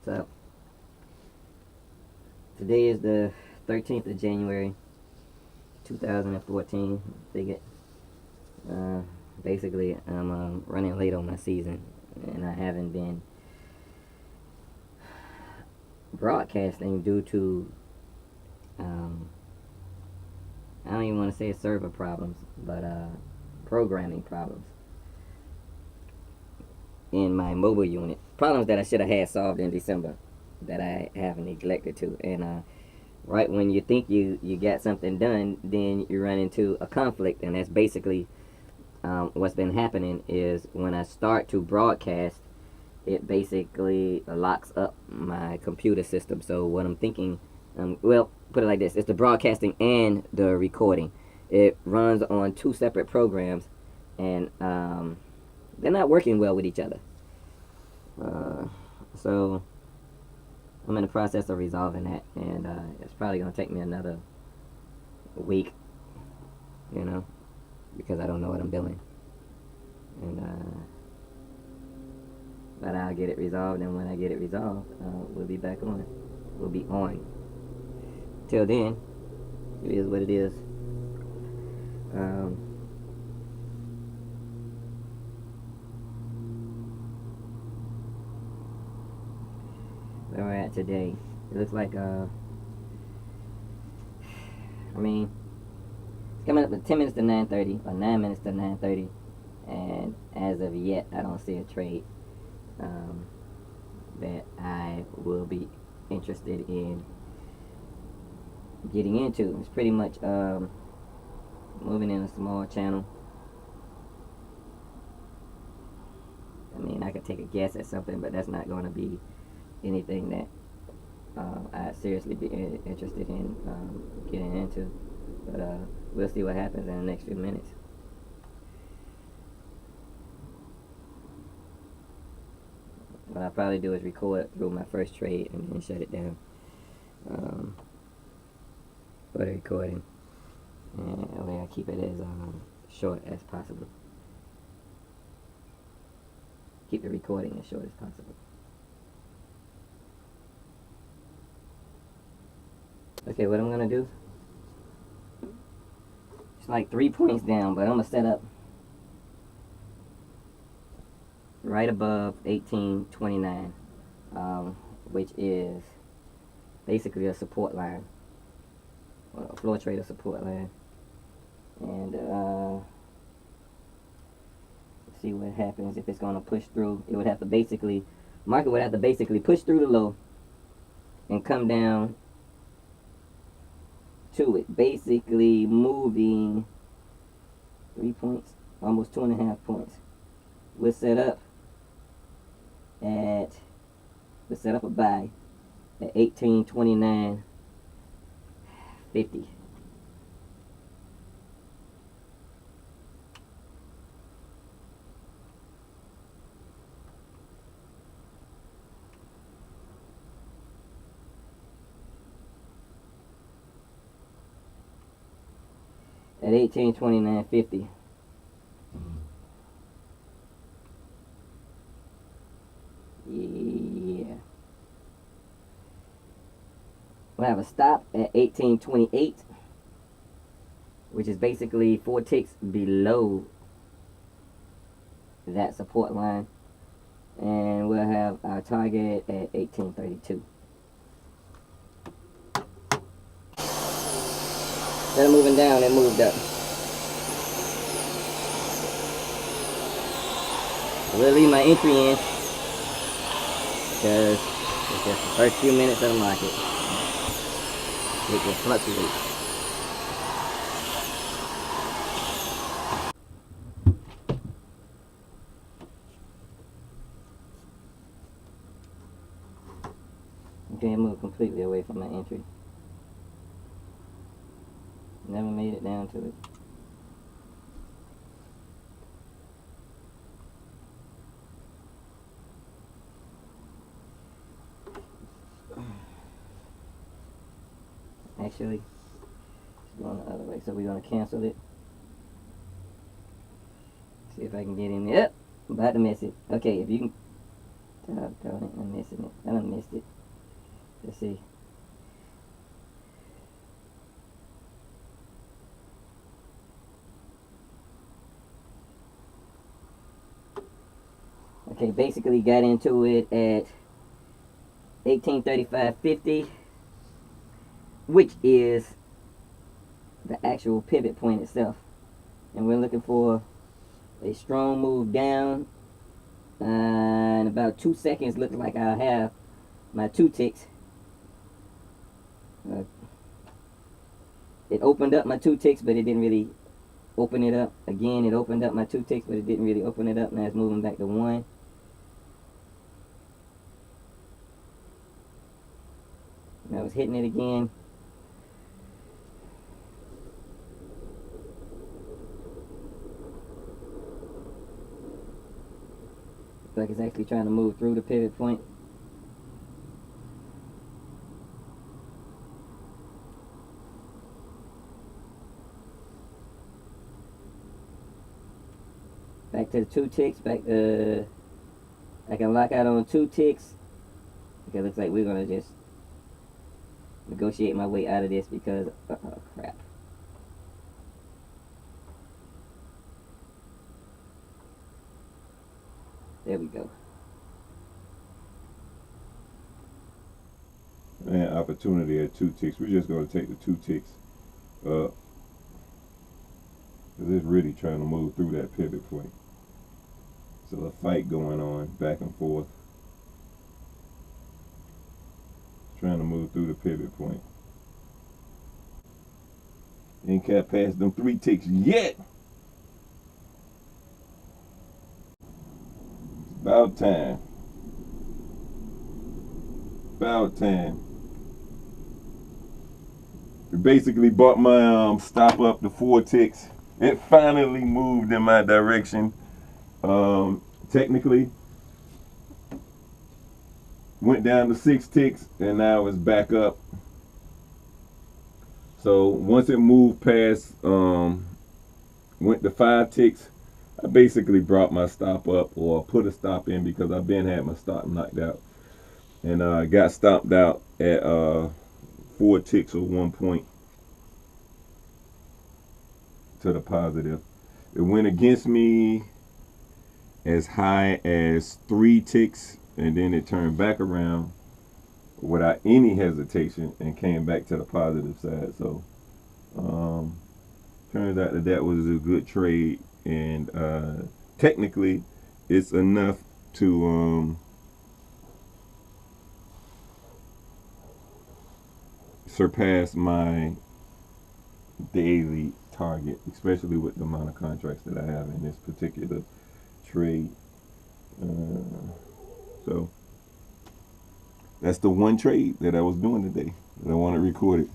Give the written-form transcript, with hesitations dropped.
up? Today is the 13th of January, 2014. Figure, uh, basically, I'm running late on my season, and I haven't been broadcasting due to, I don't even want to say server problems, but programming problems in my mobile unit. Problems that I should have had solved in December that I have neglected to. And right when you think you got something done, then you run into a conflict, and that's basically what's been happening. Is when I start to broadcast, it basically locks up my computer system. So what I'm thinking, well, put it like this: it's the broadcasting and the recording. It runs on two separate programs, and they're not working well with each other. So I'm in the process of resolving that, and it's probably gonna take me another week, you know, because I don't know what I'm doing. And but I'll get it resolved, and when I get it resolved, we'll be back on. We'll be on. Till then, it is what it is. Where we're at today, it looks like I mean, it's coming up to 10 minutes to 9:30 or 9 minutes to 9:30, and as of yet, I don't see a trade that I will be interested in getting into. It's pretty much moving in a small channel. I mean, I could take a guess at something, but that's not going to be anything that I'd seriously be interested in getting into. But we'll see what happens in the next few minutes. What I'll probably do is record through my first trade and then shut it down for the recording. And that way I keep it as short as possible. Keep the recording as short as possible. Okay, what I'm gonna do, it's like 3 points down, but I'm gonna set up right above 1829, which is basically a support line, or a floor trader support line. And see what happens if it's gonna push through. It would have to basically, market would have to basically push through the low and come down to it, basically moving 3 points, almost 2.5 points. We'll set up a buy at 1829.50. At 1829.50. Yeah. We'll have a stop at 1828, which is basically 4 ticks below that support line. And we'll have our target at 1832. Instead of moving down, it moved up. We'll leave my entry in because it's just the first few minutes of the market. It will fluctuate. Okay, move completely away from my entry. Never made it down to it. Actually, it's going the other way, so we're going to cancel it. See if I can get in there. Yep, about to miss it. Okay, if you can Oh, darn it, I'm missing it. I done missed it. Let's see. Okay, basically got into it at 1835.50, which is the actual pivot point itself. And we're looking for a strong move down. In about 2 seconds, looks like I'll have my 2 ticks. It opened up my 2 ticks, but it didn't really open it up. Again, it opened up my 2 ticks, but it didn't really open it up. Now it's moving back to 1. Now it's hitting it again. Looks like it's actually trying to move through the pivot point. Back to the 2 ticks. Back to, I can lock out on 2 ticks. Okay, looks like we're gonna just negotiate my way out of this because oh crap. There we go. And opportunity at 2 ticks. We're just going to take the 2 ticks up. Because it's really trying to move through that pivot point. So a fight going on back and forth. Trying to move through the pivot point. Ain't cat past them 3 ticks yet. About time. About time. We basically bought my stop up to 4 ticks. It finally moved in my direction. Technically, went down to 6 ticks and now it's back up. So once it moved past, went to 5 ticks, I basically brought my stop up or put a stop in because I've been had my stop knocked out. And got stopped out at 4 ticks or 1 point to the positive. It went against me as high as 3 ticks and then it turned back around without any hesitation and came back to the positive side. So turns out that was a good trade, and technically it's enough to surpass my daily target, especially with the amount of contracts that I have in this particular trade. So that's the one trade that I was doing today that I want to record it.